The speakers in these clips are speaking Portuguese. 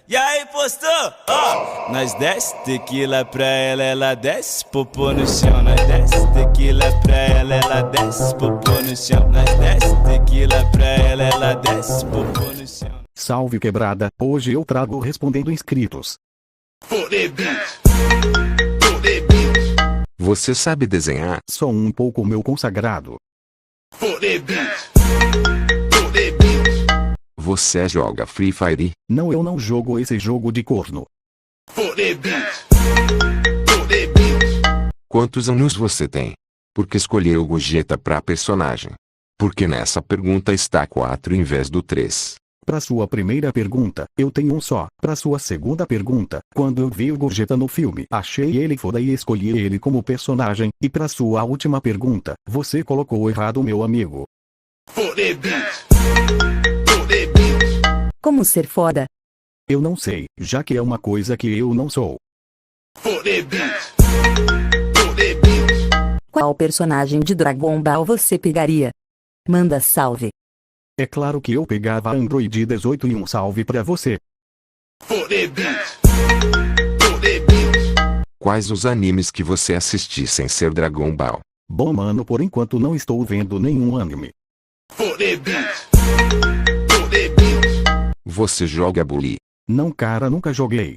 E aí, postou? Ó, nós desce tequila pra ela, ela desce, popô no chão. Nós desce tequila pra ela desce, popô no chão. Nós desce tequila pra ela desce, popô no chão. Salve quebrada, hoje eu trago respondendo inscritos. Você sabe desenhar? Só um pouco meu consagrado. Você joga Free Fire? Não, eu não jogo esse jogo de corno. Quantos anos você tem? Por que escolheu o Gogeta pra personagem? Porque nessa pergunta está 4 em vez do 3. Pra sua primeira pergunta, eu tenho um só. Pra sua segunda pergunta, quando eu vi o Gogeta no filme, achei ele foda e escolhi ele como personagem. E pra sua última pergunta, você colocou errado, meu amigo. Como ser foda? Eu não sei, já que é uma coisa que eu não sou. Qual personagem de Dragon Ball você pegaria? Manda salve. É claro que eu pegava Android 18 e um salve pra você. Quais os animes que você assistiu sem ser Dragon Ball? Bom mano, por enquanto não estou vendo nenhum anime. Você joga Bully? Não cara, nunca joguei.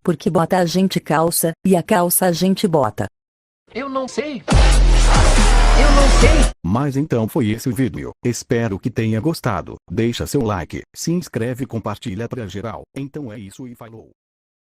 Porque bota a gente calça, e a calça a gente bota. Eu não sei. Eu não sei. Mas então foi esse o vídeo. Espero que tenha gostado. Deixa seu like, se inscreve e compartilha pra geral. Então é isso e falou.